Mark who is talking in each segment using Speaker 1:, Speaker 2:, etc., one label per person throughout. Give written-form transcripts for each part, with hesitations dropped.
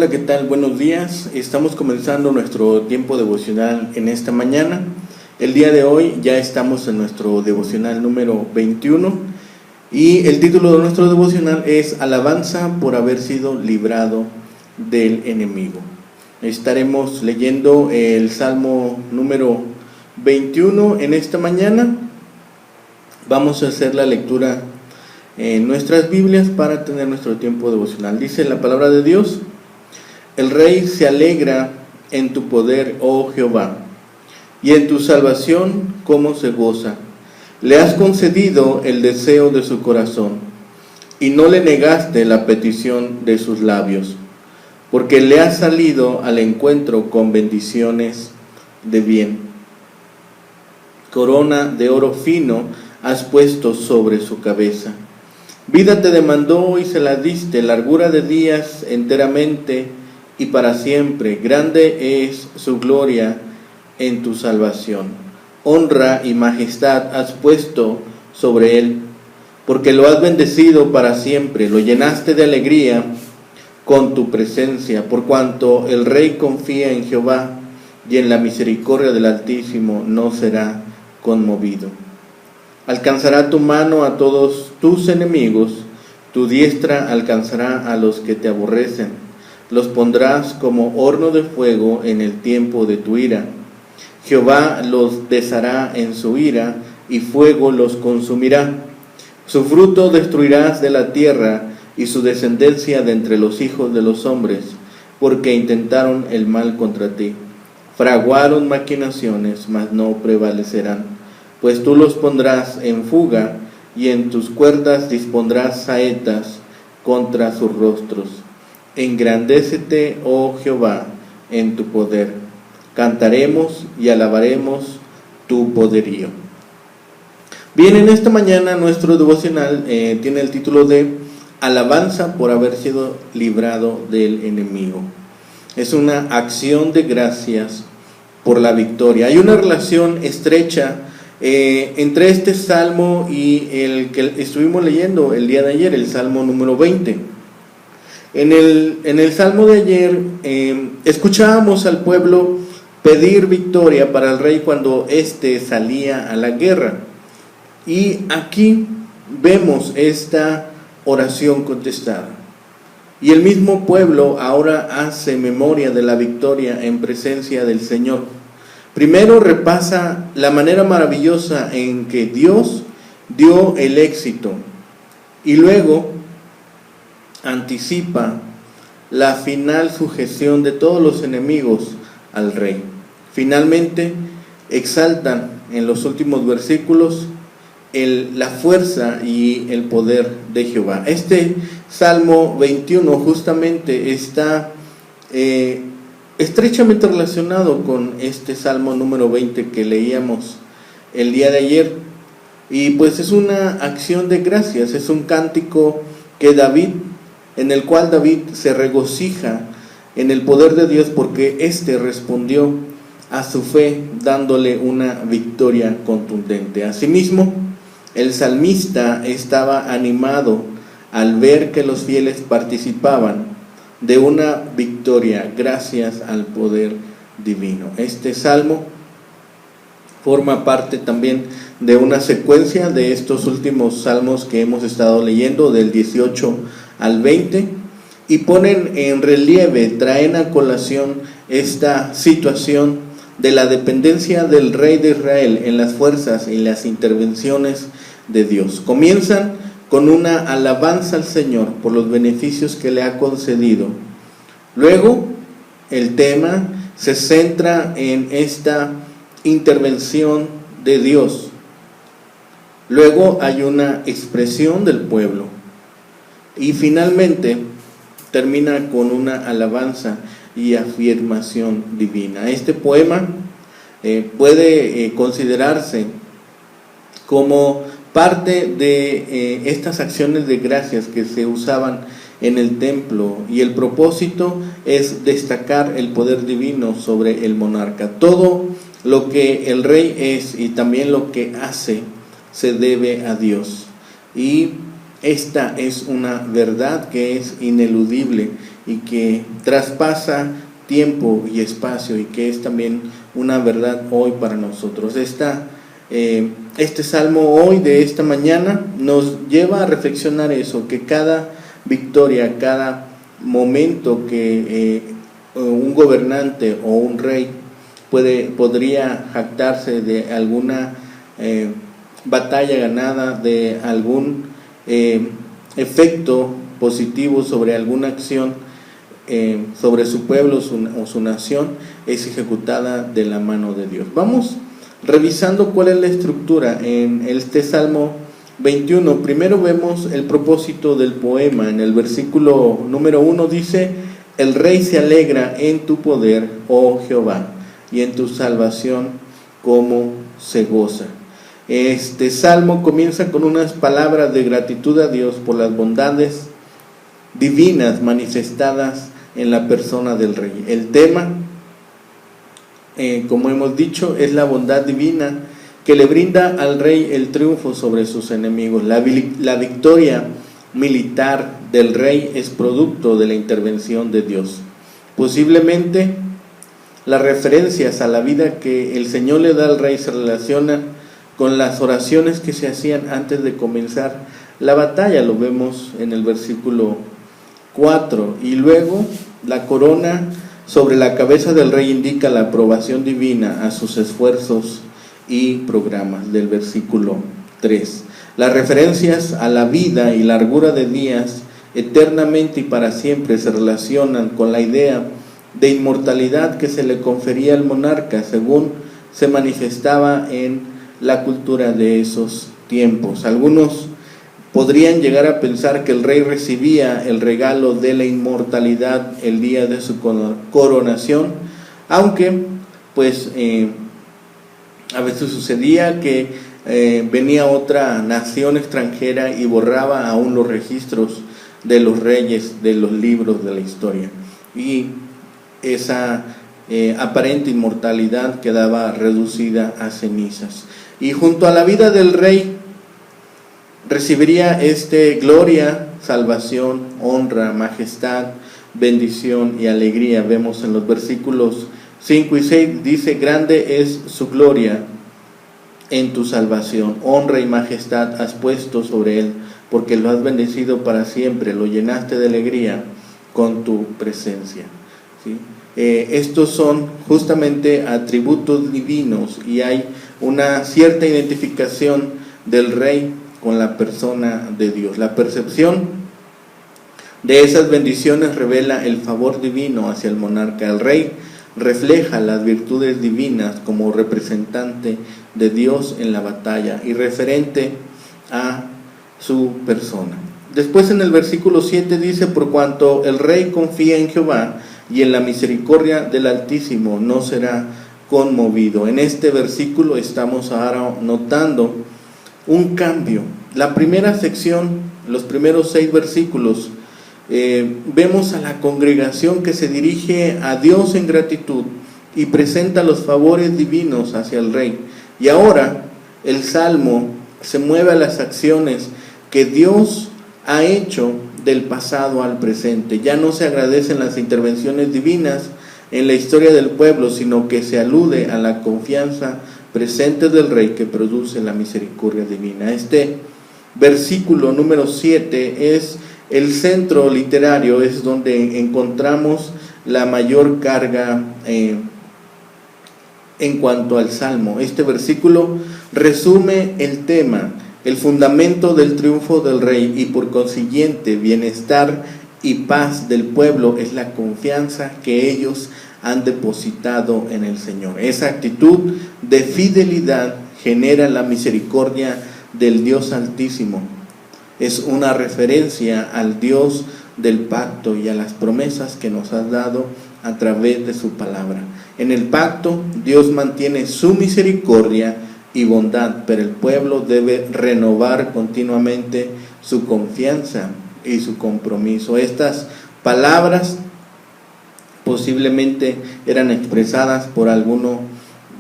Speaker 1: Hola, ¿qué tal? Buenos días. Estamos comenzando nuestro tiempo devocional en esta mañana. El día de hoy ya estamos en nuestro devocional número 21 y el título de nuestro devocional es Alabanza por haber sido librado del enemigo. Estaremos leyendo el Salmo número 21 en esta mañana. Vamos a hacer la lectura en nuestras Biblias para tener nuestro tiempo devocional. Dice la palabra de Dios: el Rey se alegra en tu poder, oh Jehová, y en tu salvación cómo se goza. Le has concedido el deseo de su corazón, y no le negaste la petición de sus labios, porque le has salido al encuentro con bendiciones de bien. Corona de oro fino has puesto sobre su cabeza. Vida te demandó y se la diste, largura de días enteramente y para siempre. Grande es su gloria en tu salvación. Honra y majestad has puesto sobre él, porque lo has bendecido para siempre. Lo llenaste de alegría con tu presencia, por cuanto el Rey confía en Jehová, y en la misericordia del Altísimo no será conmovido. Alcanzará tu mano a todos tus enemigos, tu diestra alcanzará a los que te aborrecen. Los pondrás como horno de fuego en el tiempo de tu ira. Jehová los deshará en su ira, y fuego los consumirá. Su fruto destruirás de la tierra, y su descendencia de entre los hijos de los hombres, porque intentaron el mal contra ti. Fraguaron maquinaciones, mas no prevalecerán. Pues tú los pondrás en fuga, y en tus cuerdas dispondrás saetas contra sus rostros. Engrandécete, oh Jehová, en tu poder. Cantaremos y alabaremos tu poderío. Bien, en esta mañana nuestro devocional tiene el título de Alabanza por haber sido librado del enemigo. Es una acción de gracias por la victoria. Hay una relación estrecha entre este salmo y el que estuvimos leyendo el día de ayer, el salmo número 20. En el salmo de ayer escuchábamos al pueblo pedir victoria para el rey cuando éste salía a la guerra. Y aquí vemos esta oración contestada. Y el mismo pueblo ahora hace memoria de la victoria en presencia del Señor. Primero repasa la manera maravillosa en que Dios dio el éxito, y luego anticipa la final sujeción de todos los enemigos al rey. Finalmente exaltan en los últimos versículos la fuerza y el poder de Jehová. Este Salmo 21 justamente está estrechamente relacionado con este Salmo número 20 que leíamos el día de ayer, y pues es una acción de gracias, es un cántico en el cual David se regocija en el poder de Dios, porque éste respondió a su fe dándole una victoria contundente. Asimismo, el salmista estaba animado al ver que los fieles participaban de una victoria gracias al poder divino. Este salmo forma parte también de una secuencia de estos últimos salmos que hemos estado leyendo, del 18 al 20, y ponen en relieve, traen a colación esta situación de la dependencia del Rey de Israel en las fuerzas y las intervenciones de Dios. Comienzan con una alabanza al Señor por los beneficios que le ha concedido. Luego, el tema se centra en esta intervención de Dios. Luego hay una expresión del pueblo. Y finalmente termina con una alabanza y afirmación divina. Este poema puede considerarse como parte de estas acciones de gracias que se usaban en el templo, y el propósito es destacar el poder divino sobre el monarca. Todo lo que el rey es y también lo que hace se debe a Dios, y esta es una verdad que es ineludible y que traspasa tiempo y espacio, y que es también una verdad hoy para nosotros. Este salmo hoy de esta mañana nos lleva a reflexionar eso, que cada victoria, cada momento que un gobernante o un rey podría jactarse de alguna batalla ganada, de algún efecto positivo sobre alguna acción sobre su pueblo o su nación, es ejecutada de la mano de Dios. Vamos revisando cuál es la estructura en este Salmo 21. Primero vemos el propósito del poema. En el versículo número 1 dice: el rey se alegra en tu poder, oh Jehová, y en tu salvación como se goza. Este salmo comienza con unas palabras de gratitud a Dios por las bondades divinas manifestadas en la persona del rey. El tema, como hemos dicho, es la bondad divina que le brinda al rey el triunfo sobre sus enemigos. La victoria militar del rey es producto de la intervención de Dios. Posiblemente las referencias a la vida que el Señor le da al rey se relacionan con las oraciones que se hacían antes de comenzar la batalla. Lo vemos en el versículo 4. Y luego la corona sobre la cabeza del rey indica la aprobación divina a sus esfuerzos y programas, del versículo 3. Las referencias a la vida y largura de días eternamente y para siempre se relacionan con la idea de inmortalidad que se le confería al monarca, según se manifestaba en la cultura de esos tiempos. Algunos podrían llegar a pensar que el rey recibía el regalo de la inmortalidad el día de su coronación, aunque pues a veces sucedía que venía otra nación extranjera y borraba aún los registros de los reyes de los libros de la historia, y esa aparente inmortalidad quedaba reducida a cenizas. Y junto a la vida del rey recibiría gloria, salvación, honra, majestad, bendición y alegría. Vemos en los versículos 5 y 6, dice: grande es su gloria en tu salvación, honra y majestad has puesto sobre él, porque lo has bendecido para siempre, lo llenaste de alegría con tu presencia. ¿Sí? Estos son justamente atributos divinos, y hay una cierta identificación del rey con la persona de Dios. La percepción de esas bendiciones revela el favor divino hacia el monarca. El rey refleja las virtudes divinas como representante de Dios en la batalla y referente a su persona. Después en el versículo 7 dice: por cuanto el rey confía en Jehová y en la misericordia del Altísimo, no será conmovido. En este versículo estamos ahora notando un cambio. La primera sección, los primeros 6 versículos, vemos a la congregación que se dirige a Dios en gratitud y presenta los favores divinos hacia el rey. Y ahora el salmo se mueve a las acciones que Dios ha hecho del pasado al presente. Ya no se agradecen las intervenciones divinas en la historia del pueblo, sino que se alude a la confianza presente del rey que produce la misericordia divina. Este versículo número 7 es el centro literario, es donde encontramos la mayor carga en cuanto al salmo. Este versículo resume el tema, el fundamento del triunfo del rey, y por consiguiente bienestar y paz del pueblo es la confianza que ellos han depositado en el Señor. Esa actitud de fidelidad genera la misericordia del Dios Altísimo. Es una referencia al Dios del pacto y a las promesas que nos ha dado a través de su palabra. En el pacto, Dios mantiene su misericordia y bondad, pero el pueblo debe renovar continuamente su confianza y su compromiso. Estas palabras posiblemente eran expresadas por alguno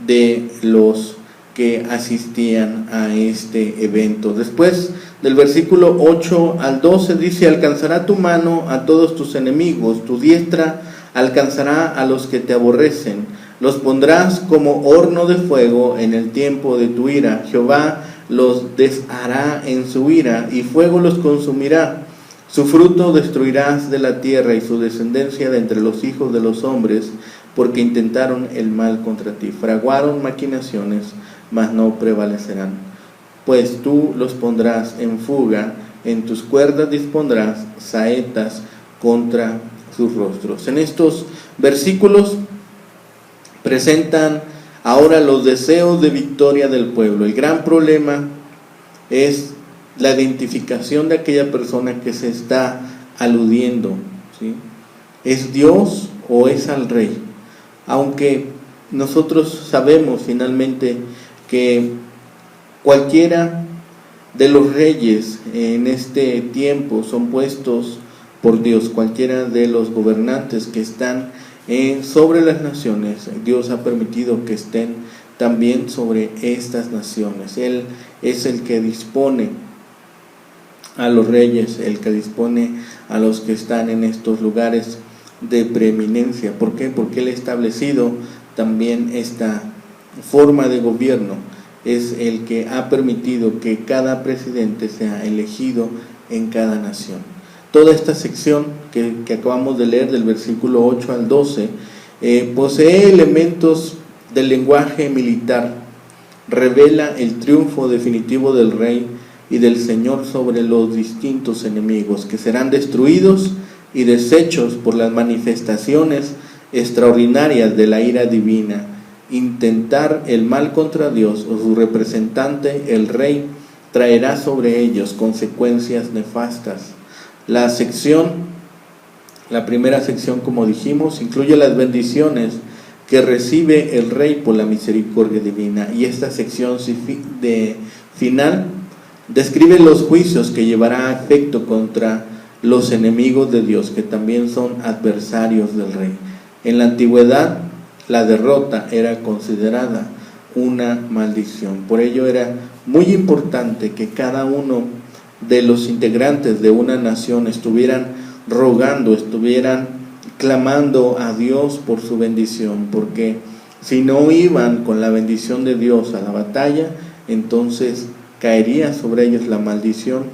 Speaker 1: de los que asistían a este evento. Después del versículo 8 al 12 dice: alcanzará tu mano a todos tus enemigos, tu diestra alcanzará a los que te aborrecen, los pondrás como horno de fuego en el tiempo de tu ira. Jehová los deshará en su ira y fuego los consumirá. Su fruto destruirás de la tierra y su descendencia de entre los hijos de los hombres, porque intentaron el mal contra ti, fraguaron maquinaciones, mas no prevalecerán. Pues tú los pondrás en fuga, en tus cuerdas dispondrás saetas contra sus rostros. En estos versículos presentan ahora los deseos de victoria del pueblo. El gran problema es la identificación de aquella persona que se está aludiendo, ¿sí? ¿Es Dios o es al rey? Aunque nosotros sabemos finalmente que cualquiera de los reyes en este tiempo son puestos por Dios, cualquiera de los gobernantes que están sobre las naciones, Dios ha permitido que estén también sobre estas naciones. Él es el que dispone a los reyes, el que dispone a los que están en estos lugares de preeminencia. ¿Por qué? Porque Él ha establecido también esta forma de gobierno. Es el que ha permitido que cada presidente sea elegido en cada nación. Toda esta sección que acabamos de leer, del versículo 8 al 12, posee elementos del lenguaje militar, revela el triunfo definitivo del rey y del Señor sobre los distintos enemigos, que serán destruidos y deshechos por las manifestaciones extraordinarias de la ira divina. Intentar el mal contra Dios o su representante, el rey, traerá sobre ellos consecuencias nefastas. La primera sección, como dijimos, incluye las bendiciones que recibe el rey por la misericordia divina, y esta sección final describe los juicios que llevará a efecto contra los enemigos de Dios, que también son adversarios del rey. En la antigüedad, la derrota era considerada una maldición. Por ello era muy importante que cada uno de los integrantes de una nación estuvieran rogando, estuvieran clamando a Dios por su bendición, porque si no iban con la bendición de Dios a la batalla, entonces caería sobre ellos la maldición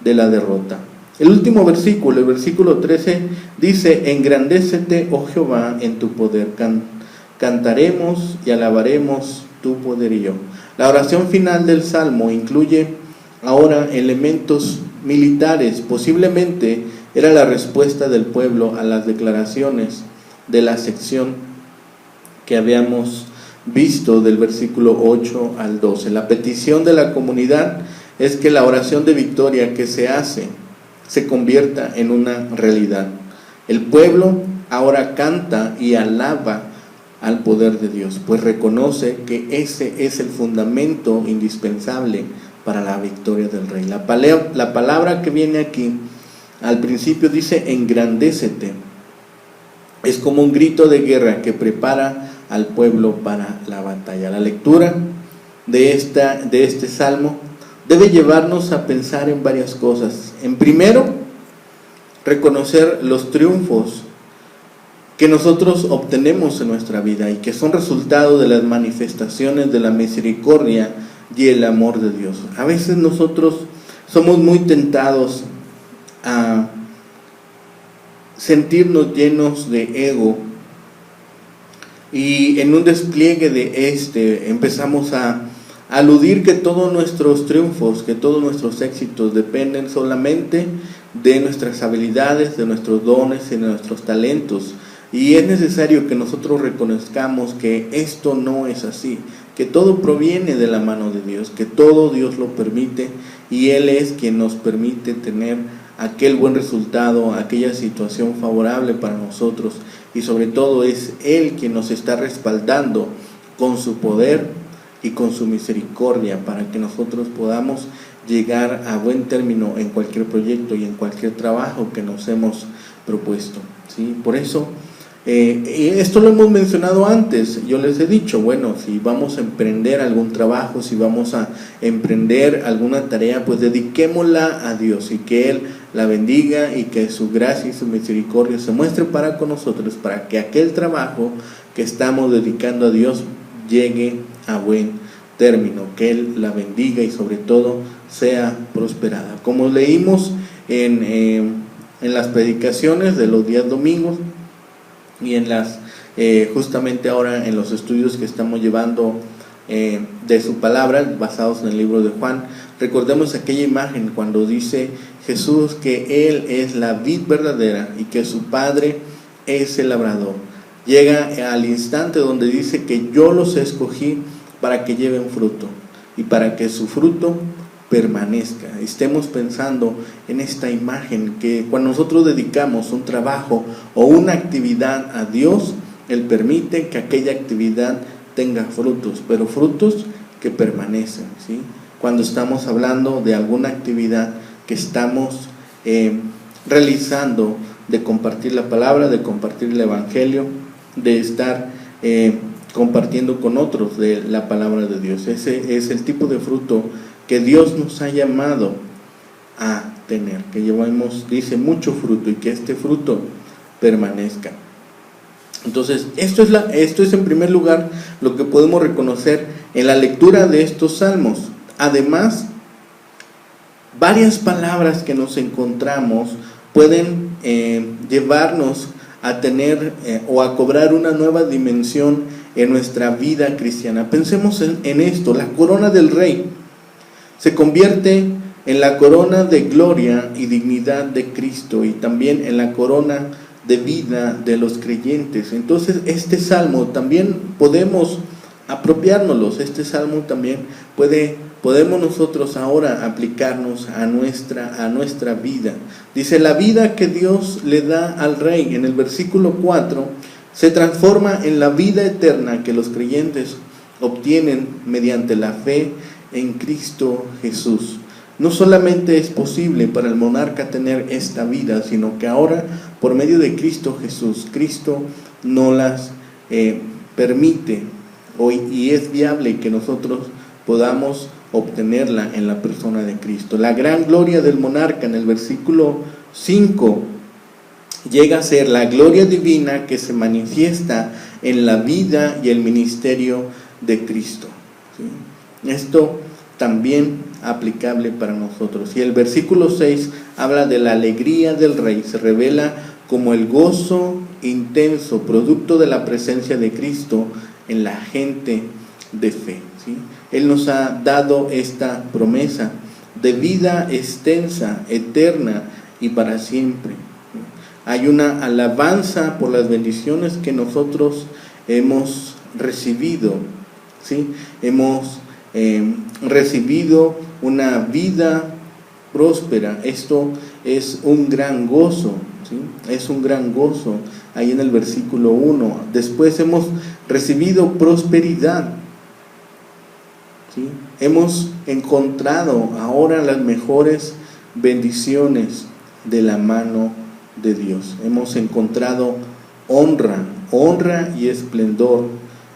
Speaker 1: de la derrota. El último versículo, el versículo 13, dice: engrandécete, oh Jehová, en tu poder, cantaremos y alabaremos tu poderío. La oración final del Salmo incluye ahora elementos militares. Posiblemente era la respuesta del pueblo a las declaraciones de la sección que habíamos visto del versículo 8 al 12. La petición de la comunidad es que la oración de victoria que se hace se convierta en una realidad. El pueblo ahora canta y alaba al poder de Dios, pues reconoce que ese es el fundamento indispensable para la victoria del rey. La palabra que viene aquí al principio dice engrandécete. Es como un grito de guerra que prepara al pueblo para la batalla. La lectura de este salmo debe llevarnos a pensar en varias cosas. En primero, reconocer los triunfos que nosotros obtenemos en nuestra vida y que son resultado de las manifestaciones de la misericordia y el amor de Dios. A veces nosotros somos muy tentados a sentirnos llenos de ego, y en un despliegue de empezamos a aludir que todos nuestros triunfos, que todos nuestros éxitos dependen solamente de nuestras habilidades, de nuestros dones y de nuestros talentos. Y es necesario que nosotros reconozcamos que esto no es así, que todo proviene de la mano de Dios, que todo Dios lo permite, y Él es quien nos permite tener aquel buen resultado, aquella situación favorable para nosotros, y sobre todo es Él quien nos está respaldando con su poder y con su misericordia para que nosotros podamos llegar a buen término en cualquier proyecto y en cualquier trabajo que nos hemos propuesto, ¿sí? Por eso Y esto lo hemos mencionado antes. Yo les he dicho, bueno, si vamos a emprender algún trabajo, si vamos a emprender alguna tarea, pues dediquémosla a Dios y que Él la bendiga y que su gracia y su misericordia se muestre para con nosotros, para que aquel trabajo que estamos dedicando a Dios llegue a buen término, que Él la bendiga y sobre todo sea prosperada. Como leímos en las predicaciones de los días domingos y en justamente ahora en los estudios que estamos llevando de su palabra, basados en el libro de Juan, recordemos aquella imagen cuando dice Jesús que Él es la vid verdadera y que su Padre es el labrador. Llega al instante donde dice que yo los escogí para que lleven fruto y para que su fruto permanezca. Estemos pensando en esta imagen que cuando nosotros dedicamos un trabajo o una actividad a Dios, Él permite que aquella actividad tenga frutos, pero frutos que permanecen, ¿sí? Cuando estamos hablando de alguna actividad que estamos realizando, de compartir la palabra, de compartir el evangelio, de estar compartiendo con otros de la palabra de Dios. Ese es el tipo de fruto que Dios nos ha llamado a tener, que llevamos, dice, mucho fruto y que este fruto permanezca. Entonces, esto es en primer lugar lo que podemos reconocer en la lectura de estos salmos. Además, varias palabras que nos encontramos pueden llevarnos a tener o a cobrar una nueva dimensión en nuestra vida cristiana. Pensemos en esto: la corona del rey se convierte en la corona de gloria y dignidad de Cristo y también en la corona de vida de los creyentes. Entonces este salmo también podemos apropiárnoslo, este salmo también podemos nosotros ahora aplicarnos a nuestra vida. Dice: la vida que Dios le da al rey, en el versículo 4, se transforma en la vida eterna que los creyentes obtienen mediante la fe en Cristo Jesús. No solamente es posible para el monarca tener esta vida, sino que ahora por medio de Cristo Jesús, Cristo nos las permite y es viable que nosotros podamos obtenerla en la persona de Cristo. La gran gloria del monarca en el versículo 5 llega a ser la gloria divina que se manifiesta en la vida y el ministerio de Cristo, ¿sí? Esto también aplicable para nosotros. Y el versículo 6 habla de la alegría del rey, se revela como el gozo intenso, producto de la presencia de Cristo en la gente de fe, ¿sí? Él nos ha dado esta promesa de vida extensa, eterna y para siempre. Hay una alabanza por las bendiciones que nosotros hemos recibido, ¿sí? Hemos recibido una vida próspera. Esto es un gran gozo, ¿sí? Es un gran gozo. Ahí en el versículo 1. Después hemos recibido prosperidad, ¿sí? Hemos encontrado ahora las mejores bendiciones de la mano de Dios. Hemos encontrado honra y esplendor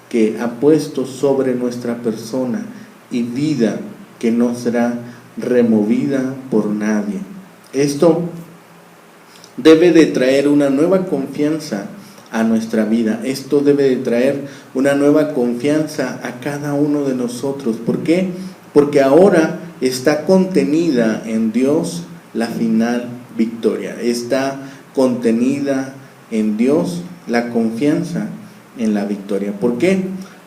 Speaker 1: que ha puesto sobre nuestra persona y vida que no será removida por nadie. Esto debe de traer una nueva confianza a nuestra vida. Esto debe de traer una nueva confianza a cada uno de nosotros. ¿Por qué? Porque ahora está contenida en Dios la final victoria. Está contenida en Dios la confianza en la victoria. ¿Por qué?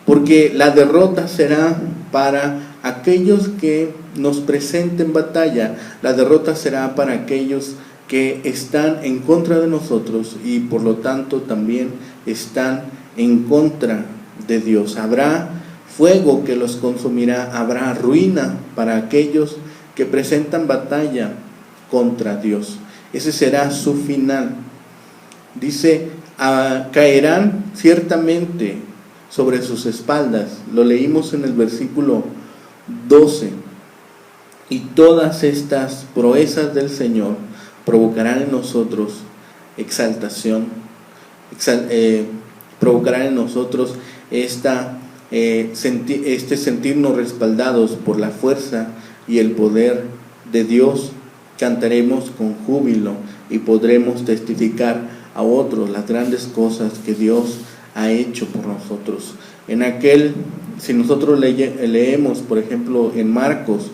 Speaker 1: Porque la derrota será para aquellos que nos presenten batalla. La derrota será para aquellos que están en contra de nosotros y por lo tanto también están en contra de Dios. Habrá fuego que los consumirá, habrá ruina para aquellos que presentan batalla contra Dios. Ese será su final. Dice: caerán ciertamente sobre sus espaldas. Lo leímos en el versículo 12. Y todas estas proezas del Señor provocarán en nosotros exaltación provocará en nosotros este sentirnos respaldados por la fuerza y el poder de Dios. Cantaremos con júbilo y podremos testificar a otros las grandes cosas que Dios ha hecho por nosotros. Si nosotros leemos, por ejemplo, en Marcos,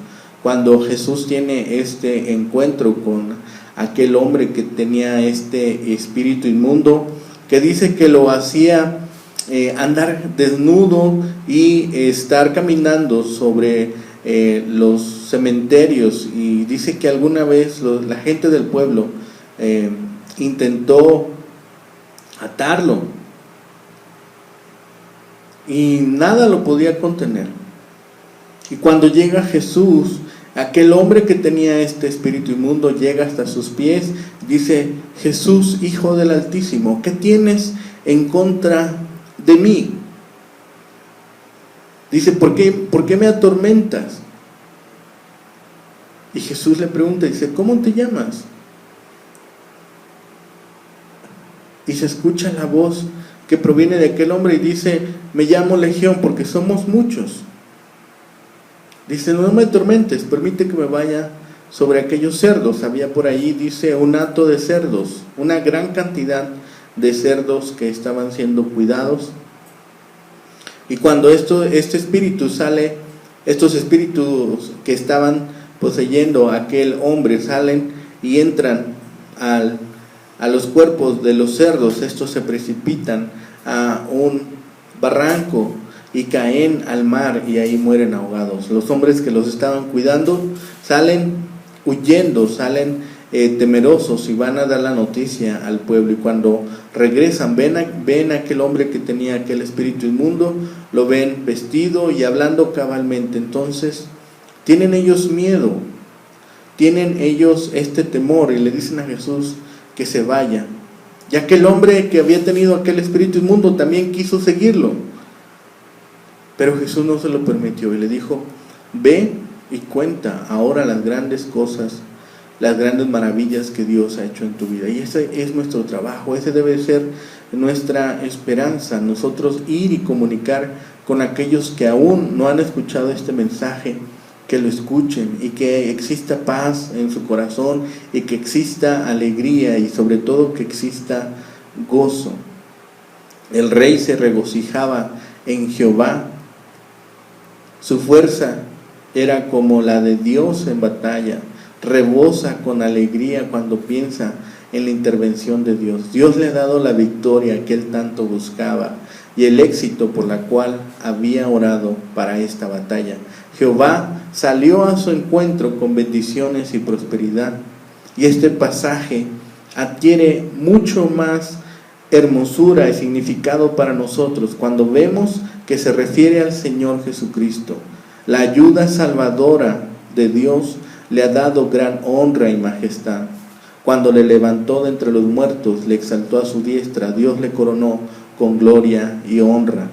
Speaker 1: cuando Jesús tiene este encuentro con aquel hombre que tenía este espíritu inmundo, que dice que lo hacía andar desnudo y estar caminando sobre los cementerios, y dice que alguna vez la gente del pueblo intentó atarlo y nada lo podía contener. Y cuando llega Jesús, aquel hombre que tenía este espíritu inmundo llega hasta sus pies, dice: Jesús, Hijo del Altísimo, ¿qué tienes en contra de mí? Dice: ¿por qué me atormentas? Y Jesús le pregunta, dice: ¿cómo te llamas? Y se escucha la voz que proviene de aquel hombre y dice: me llamo Legión, porque somos muchos. Dice: no me atormentes, permite que me vaya sobre aquellos cerdos. Había por ahí, dice, un hato de cerdos, una gran cantidad de cerdos que estaban siendo cuidados. Y cuando este espíritu sale, estos espíritus que estaban poseyendo a aquel hombre salen y entran a los cuerpos de los cerdos. Estos se precipitan a un barranco y caen al mar y ahí mueren ahogados. Los hombres que los estaban cuidando salen huyendo, salen temerosos y van a dar la noticia al pueblo. Y cuando regresan ven a aquel hombre que tenía aquel espíritu inmundo, lo ven vestido y hablando cabalmente. Entonces tienen ellos miedo, tienen ellos este temor y le dicen a Jesús que se vaya. Y aquel hombre que había tenido aquel espíritu inmundo también quiso seguirlo, pero Jesús no se lo permitió y le dijo: ve y cuenta ahora las grandes cosas, las grandes maravillas que Dios ha hecho en tu vida. Y ese es nuestro trabajo, ese debe ser nuestra esperanza, nosotros ir y comunicar con aquellos que aún no han escuchado este mensaje, que lo escuchen y que exista paz en su corazón y que exista alegría y sobre todo que exista gozo. El rey se regocijaba en Jehová, su fuerza era como la de Dios en batalla, rebosa con alegría cuando piensa en la intervención de Dios. Dios le ha dado la victoria que él tanto buscaba y el éxito por la cual había orado para esta batalla. Jehová salió a su encuentro con bendiciones y prosperidad. Y este pasaje adquiere mucho más hermosura y significado para nosotros cuando vemos que se refiere al Señor Jesucristo. La ayuda salvadora de Dios le ha dado gran honra y majestad. Cuando le levantó de entre los muertos, le exaltó a su diestra, Dios le coronó con gloria y honra.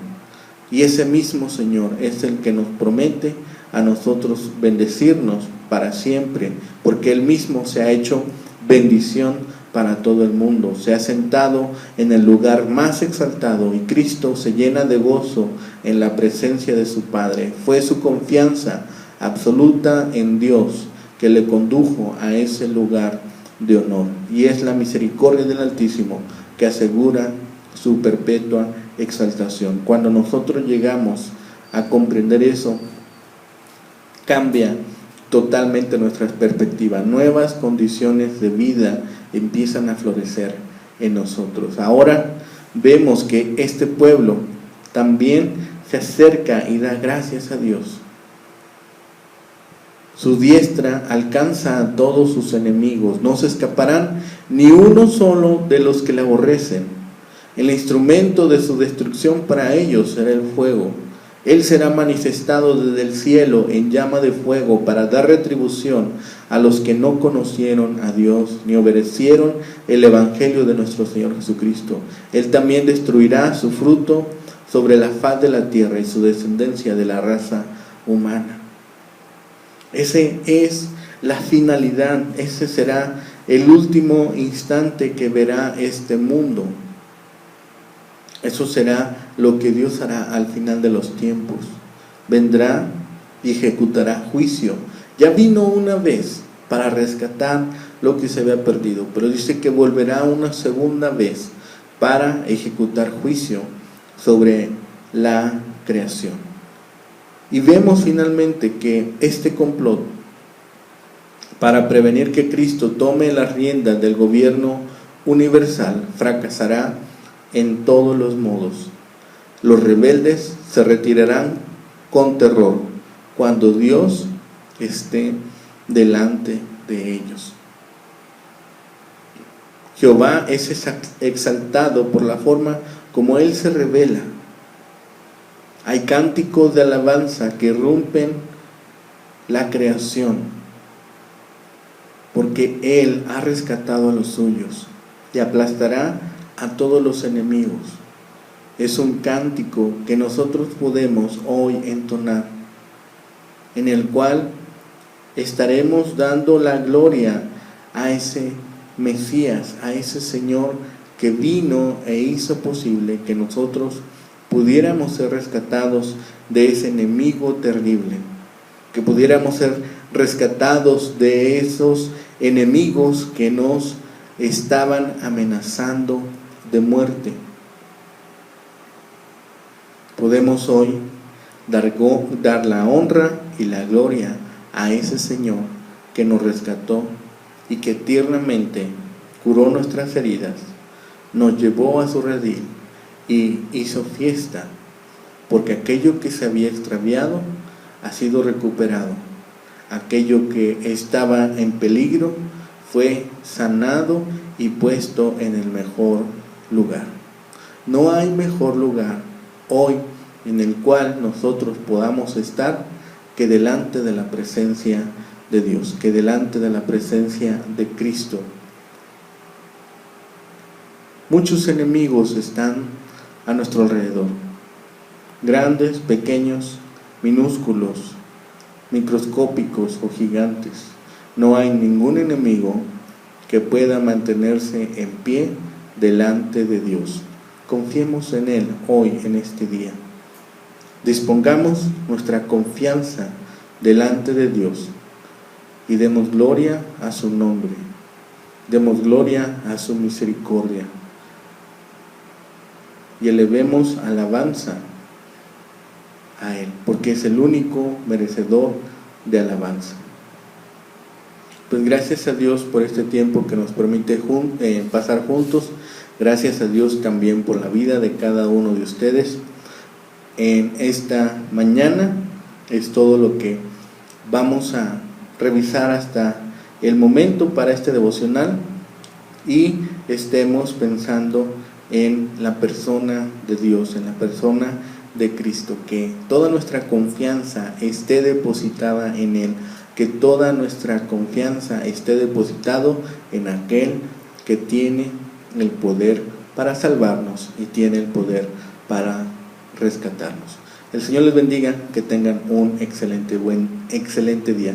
Speaker 1: Y ese mismo Señor es el que nos promete a nosotros bendecirnos para siempre, porque Él mismo se ha hecho bendición para todo el mundo. Se ha sentado en el lugar más exaltado y Cristo se llena de gozo en la presencia de su Padre. Fue su confianza absoluta en Dios que le condujo a ese lugar de honor. Y es la misericordia del Altísimo que asegura su perpetua exaltación. Cuando nosotros llegamos a comprender eso, cambia totalmente nuestra perspectiva. Nuevas condiciones de vida empiezan a florecer en nosotros. Ahora vemos que este pueblo también se acerca y da gracias a Dios. Su diestra alcanza a todos sus enemigos. No se escaparán ni uno solo de los que le aborrecen. El instrumento de su destrucción para ellos será el fuego. Él será manifestado desde el cielo en llama de fuego para dar retribución a los que no conocieron a Dios ni obedecieron el evangelio de nuestro Señor Jesucristo. Él también destruirá su fruto sobre la faz de la tierra y su descendencia de la raza humana. Ese es la finalidad, ese será el último instante que verá este mundo. Eso será lo que Dios hará al final de los tiempos. Vendrá y ejecutará juicio. Ya vino una vez para rescatar lo que se había perdido, pero dice que volverá una segunda vez para ejecutar juicio sobre la creación. Y vemos finalmente que este complot para prevenir que Cristo tome las riendas del gobierno universal fracasará en todos los modos. Los rebeldes se retirarán con terror cuando Dios esté delante de ellos. Jehová es exaltado por la forma como Él se revela. Hay cánticos de alabanza que rompen la creación, porque Él ha rescatado a los suyos y aplastará a todos los enemigos. Es un cántico que nosotros podemos hoy entonar, en el cual estaremos dando la gloria a ese Mesías, a ese Señor que vino e hizo posible que nosotros pudiéramos ser rescatados de ese enemigo terrible, que pudiéramos ser rescatados de esos enemigos que nos estaban amenazando de muerte. Podemos hoy dar la honra y la gloria a ese Señor que nos rescató y que tiernamente curó nuestras heridas, nos llevó a su redil y hizo fiesta, porque aquello que se había extraviado ha sido recuperado, aquello que estaba en peligro fue sanado y puesto en el mejor lugar. No hay mejor lugar hoy en el cual nosotros podamos estar que delante de la presencia de Dios, que delante de la presencia de Cristo. Muchos enemigos están a nuestro alrededor, grandes, pequeños, minúsculos, microscópicos o gigantes. No hay ningún enemigo que pueda mantenerse en pie delante de Dios. Confiemos en Él hoy, en este día. Dispongamos nuestra confianza delante de Dios y demos gloria a su nombre. Demos gloria a su misericordia. Y elevemos alabanza a Él, porque es el único merecedor de alabanza. Pues gracias a Dios por este tiempo que nos permite pasar juntos. Gracias a Dios también por la vida de cada uno de ustedes. En esta mañana es todo lo que vamos a revisar hasta el momento para este devocional, y estemos pensando en la persona de Dios, en la persona de Cristo, que toda nuestra confianza esté depositada en Él, que toda nuestra confianza esté depositado en aquel que tiene el poder para salvarnos y tiene el poder para rescatarnos. El Señor les bendiga, que tengan un excelente día.